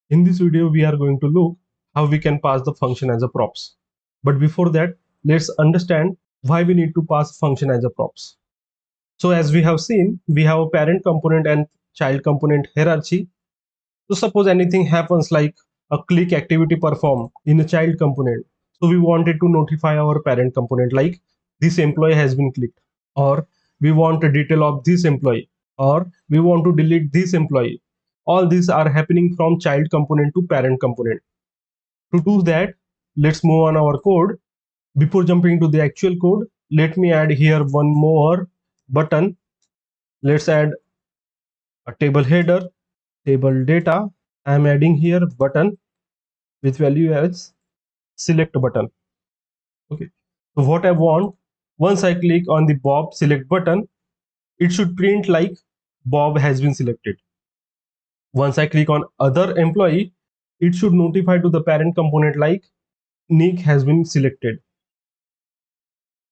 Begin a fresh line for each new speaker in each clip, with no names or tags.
In this video, we are going to look how we can pass the function as a props. But before that, let's understand why we need to pass function as a props. So as we have seen, we have a parent component and child component hierarchy. So suppose anything happens like a click activity performed in a child component. So we wanted to notify our parent component like this employee has been clicked, or we want a detail of this employee, or we want to delete this employee. All these are happening from child component to parent component. To do that, let's move on our code. Before jumping to the actual code, let me add here one more button. Let's add a table header, table data. I'm adding here button with value as select button. Okay. So what I want, once I click on the Bob select button, it should print like Bob has been selected. Once I click on other employee, it should notify to the parent component like Nick has been selected.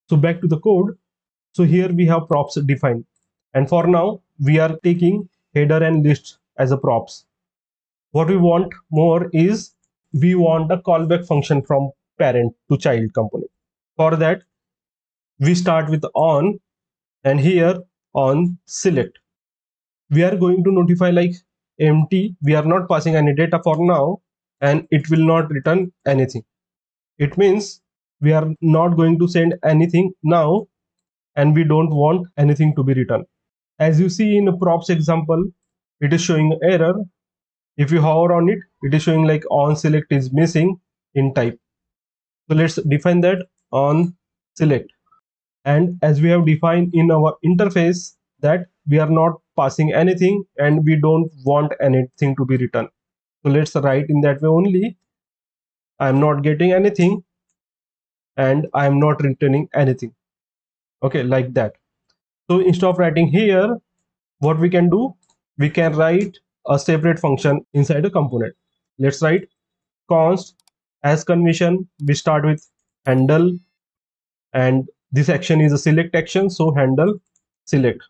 So back to the code. So here we have props defined. And for now, we are taking header and list as a props. What we want more is we want a callback function from parent to child component. For that, we start with on, and here on select. We are going to notify like empty. We are not passing any data for now, and it will not return anything. It means we are not going to send anything now, and we don't want anything to be written. As you see in a props example, it is showing error. If you hover on it, it is showing like on select is missing in type. So let's define that on select. And as we have defined in our interface that we are not passing anything and we don't want anything to be written. So let's write in that way only. I'm not getting anything and I'm not returning anything. Okay, like that. So instead of writing here, what we can do, we can write a separate function inside a component. Let's write const as convention. We start with handle, and this action is a select action, so handle select.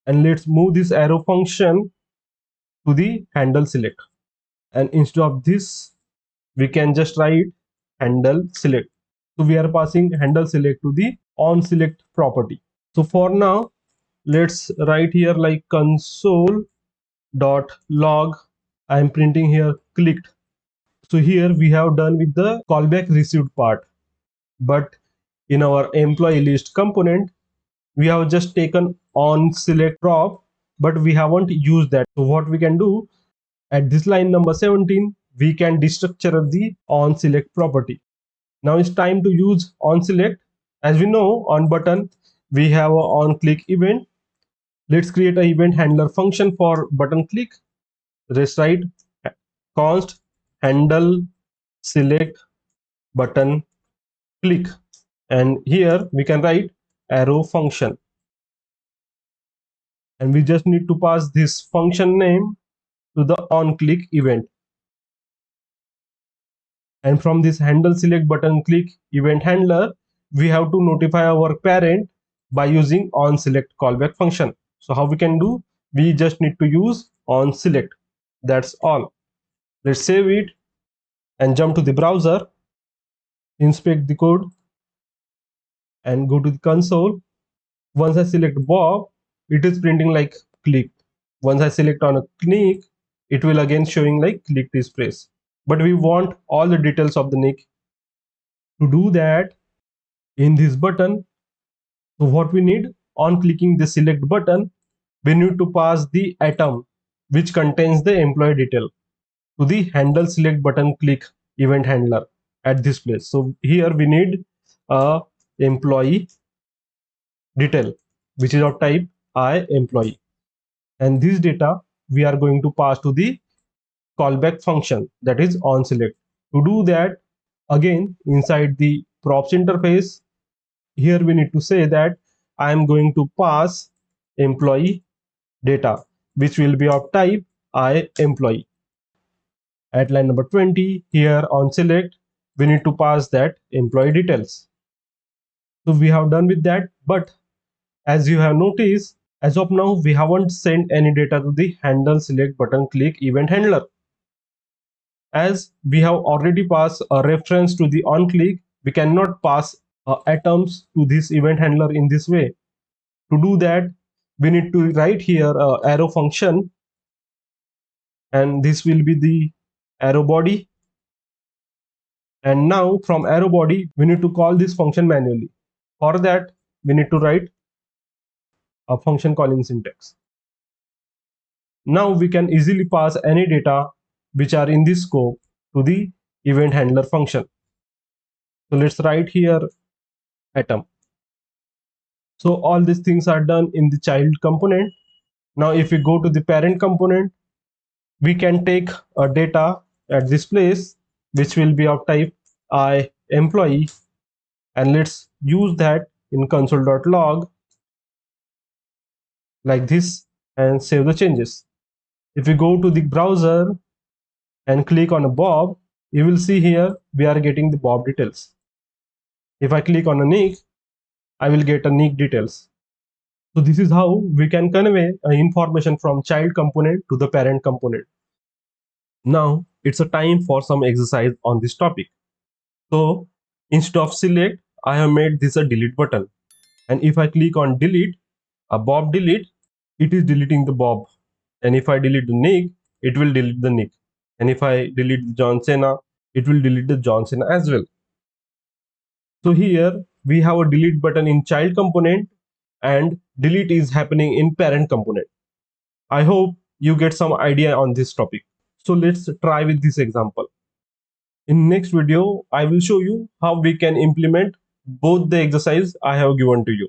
And let's move this arrow function to the handle select. And instead of this, we can just write handle select. So we are passing handle select to the on select property. So for now, let's write here like console dot log. I'm printing here clicked. So here we have done with the callback received part, but in our employee list component, we have just taken on select prop, but we haven't used that. So what we can do, at this line number 17, we can destructure the on select property. Now it's time to use on select. As we know, on button we have a on click event. Let's create an event handler function for button click. Let's write const handle select button click, and here we can write arrow function, and we just need to pass this function name to the on click event. And from this handle select button click event handler, we have to notify our parent by using on select callback function. So how we can do, we just need to use on select. That's all. Let's save it and jump to the browser, inspect the code, and go to the console. Once I select Bob, it is printing like clicked. Once I select on a click, it will again showing like clicked is pressed. But we want all the details of the nick. To do that, in this button, so what we need, on clicking the select button, we need to pass the atom which contains the employee detail to the handle select button click event handler at this place. So here we need a employee detail which is of type I employee, and this data we are going to pass to the callback function, that is on select. To do that, again inside the props interface, here we need to say that I am going to pass employee data which will be of type I employee. At line number 20, here on select, we need to pass that employee details. So we have done with that, but as you have noticed, as of now we haven't sent any data to the handle select button click event handler. As we have already passed a reference to the onClick, we cannot pass atoms to this event handler in this way. To do that, we need to write here a arrow function, and this will be the arrow body. And now from arrow body, we need to call this function manually. For that, we need to write a function calling syntax. Now we can easily pass any data which are in this scope to the event handler function. So let's write here atom. So all these things are done in the child component. Now if we go to the parent component, we can take a data at this place which will be of type I employee, and let's use that in console.log like this and save the changes. If we go to the browser and click on a Bob, you will see here we are getting the Bob details. If I click on a Nick, I will get a Nick details. So this is how we can convey information from child component to the parent component. Now it's a time for some exercise on this topic. So instead of select, I have made this a delete button. And if I click on delete, a Bob delete, it is deleting the Bob. And if I delete the Nick, it will delete the Nick. And if I delete the John Cena, it will delete the John Cena as well. So here we have a delete button in child component and delete is happening in parent component. I hope you get some idea on this topic. So let's try with this example. In next video, I will show you how we can implement both the exercise I have given to you.